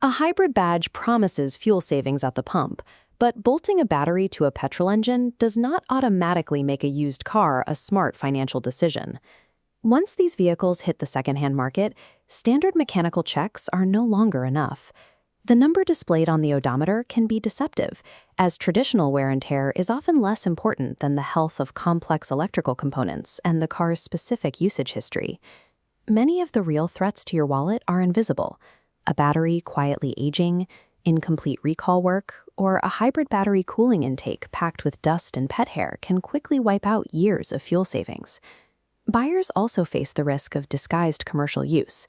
A hybrid badge promises fuel savings at the pump, but bolting a battery to a petrol engine does not automatically make a used car a smart financial decision. Once these vehicles hit the secondhand market, standard mechanical checks are no longer enough. The number displayed on the odometer can be deceptive, as traditional wear and tear is often less important than the health of complex electrical components and the car's specific usage history. Many of the real threats to your wallet are invisible. A battery quietly aging, incomplete recall work, or a hybrid battery cooling intake packed with dust and pet hair can quickly wipe out years of fuel savings. Buyers also face the risk of disguised commercial use.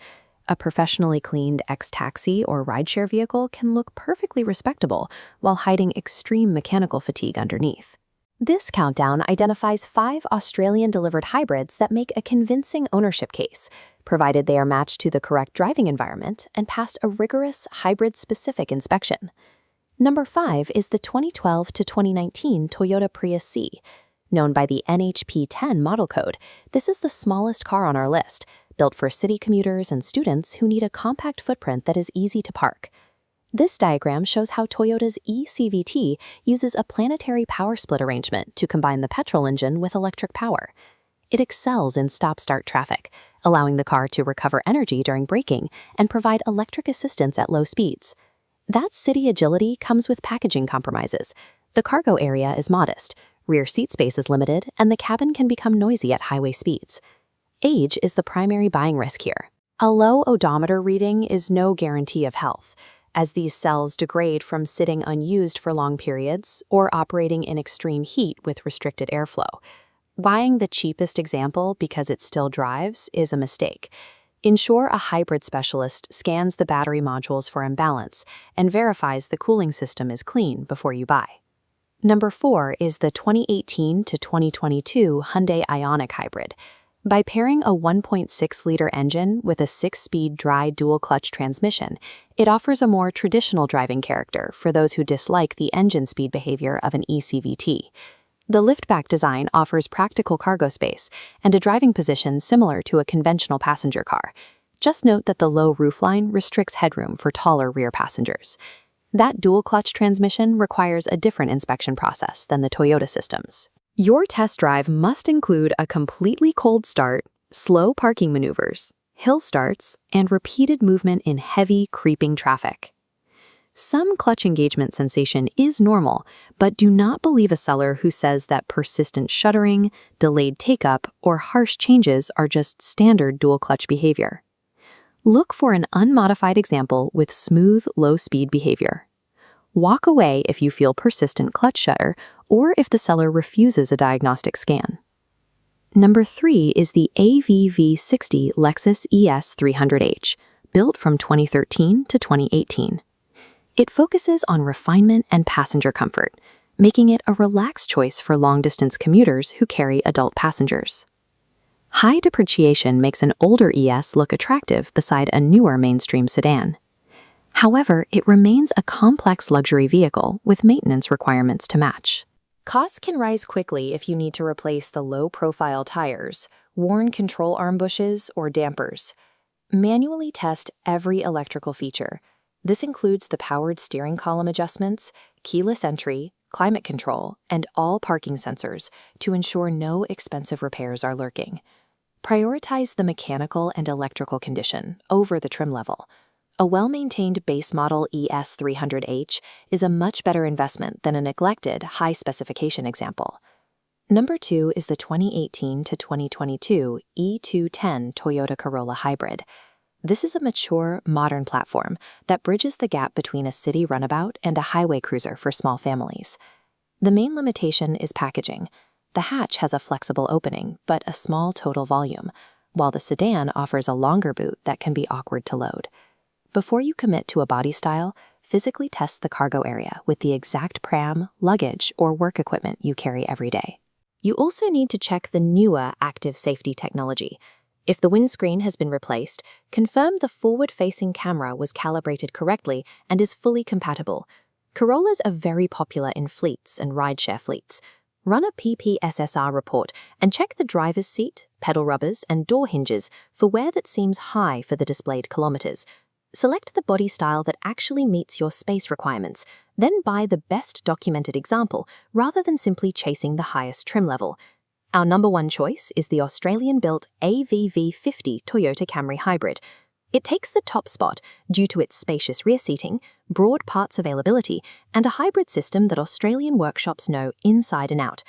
A professionally cleaned ex-taxi or rideshare vehicle can look perfectly respectable while hiding extreme mechanical fatigue underneath. This countdown identifies 5 Australian-delivered hybrids that make a convincing ownership case, provided they are matched to the correct driving environment and pass a rigorous hybrid-specific inspection. Number 5 is the 2012 to 2019 Toyota Prius C. Known by the NHP10 model code, this is the smallest car on our list, built for city commuters and students who need a compact footprint that is easy to park. This diagram shows how Toyota's e-CVT uses a planetary power split arrangement to combine the petrol engine with electric power. It excels in stop-start traffic, allowing the car to recover energy during braking and provide electric assistance at low speeds. That city agility comes with packaging compromises. The cargo area is modest, rear seat space is limited, and the cabin can become noisy at highway speeds. Age is the primary buying risk here. A low odometer reading is no guarantee of health, as these cells degrade from sitting unused for long periods or operating in extreme heat with restricted airflow. Buying the cheapest example because it still drives is a mistake. Ensure a hybrid specialist scans the battery modules for imbalance and verifies the cooling system is clean before you buy. Number 4 is the 2018 to 2022 Hyundai Ioniq Hybrid. By pairing a 1.6-liter engine with a 6-speed dry dual-clutch transmission, it offers a more traditional driving character for those who dislike the engine speed behavior of an e-CVT. The liftback design offers practical cargo space and a driving position similar to a conventional passenger car. Just note that the low roofline restricts headroom for taller rear passengers. That dual-clutch transmission requires a different inspection process than the Toyota systems. Your test drive must include a completely cold start, slow parking maneuvers, hill starts, and repeated movement in heavy, creeping traffic. Some clutch engagement sensation is normal, but do not believe a seller who says that persistent shuddering, delayed take-up, or harsh changes are just standard dual-clutch behavior. Look for an unmodified example with smooth, low-speed behavior. Walk away if you feel persistent clutch shudder or if the seller refuses a diagnostic scan. Number 3 is the AVV60 Lexus ES 300h, built from 2013 to 2018. It focuses on refinement and passenger comfort, making it a relaxed choice for long-distance commuters who carry adult passengers. High depreciation makes an older ES look attractive beside a newer mainstream sedan. However, it remains a complex luxury vehicle with maintenance requirements to match. Costs can rise quickly if you need to replace the low-profile tires, worn control arm bushes, or dampers. Manually test every electrical feature. This includes the powered steering column adjustments, keyless entry, climate control, and all parking sensors to ensure no expensive repairs are lurking. Prioritize the mechanical and electrical condition over the trim level. A well-maintained base model ES 300h is a much better investment than a neglected, high-specification example. Number 2 is the 2018 to 2022 E210 Toyota Corolla Hybrid. This is a mature, modern platform that bridges the gap between a city runabout and a highway cruiser for small families. The main limitation is packaging. The hatch has a flexible opening, but a small total volume, while the sedan offers a longer boot that can be awkward to load. Before you commit to a body style, physically test the cargo area with the exact pram, luggage, or work equipment you carry every day. You also need to check the newer active safety technology. If the windscreen has been replaced, confirm the forward-facing camera was calibrated correctly and is fully compatible. Corollas are very popular in fleets and rideshare fleets. Run a PPSR report and check the driver's seat, pedal rubbers, and door hinges for wear that seems high for the displayed kilometers. Select the body style that actually meets your space requirements, then buy the best documented example rather than simply chasing the highest trim level. Our number one choice is the Australian-built AVV50 Toyota Camry Hybrid. It takes the top spot due to its spacious rear seating, broad parts availability, and a hybrid system that Australian workshops know inside and out.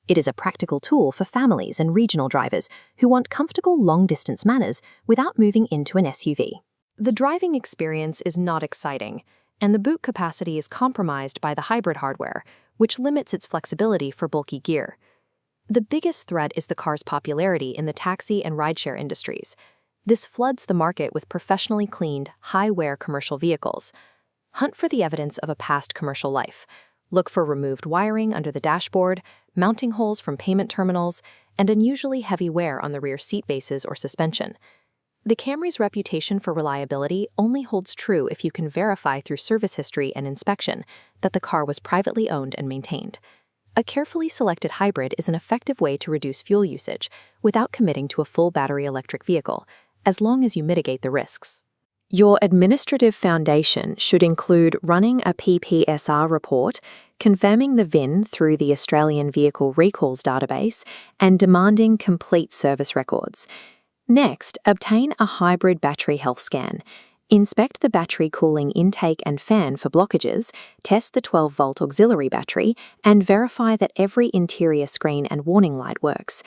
It is a practical tool for families and regional drivers who want comfortable long-distance manners without moving into an SUV. The driving experience is not exciting, and the boot capacity is compromised by the hybrid hardware, which limits its flexibility for bulky gear. The biggest threat is the car's popularity in the taxi and rideshare industries. This floods the market with professionally cleaned, high-wear commercial vehicles. Hunt for the evidence of a past commercial life. Look for removed wiring under the dashboard, mounting holes from payment terminals, and unusually heavy wear on the rear seat bases or suspension. The Camry's reputation for reliability only holds true if you can verify through service history and inspection that the car was privately owned and maintained. A carefully selected hybrid is an effective way to reduce fuel usage without committing to a full battery electric vehicle, as long as you mitigate the risks. Your administrative foundation should include running a PPSR report, confirming the VIN through the Australian Vehicle Recalls database, and demanding complete service records. Next, obtain a hybrid battery health scan. Inspect the battery cooling intake and fan for blockages, test the 12-volt auxiliary battery, and verify that every interior screen and warning light works.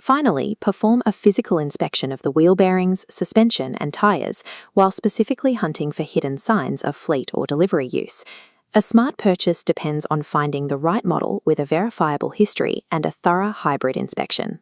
Finally, perform a physical inspection of the wheel bearings, suspension, and tyres, while specifically hunting for hidden signs of fleet or delivery use. A smart purchase depends on finding the right model with a verifiable history and a thorough hybrid inspection.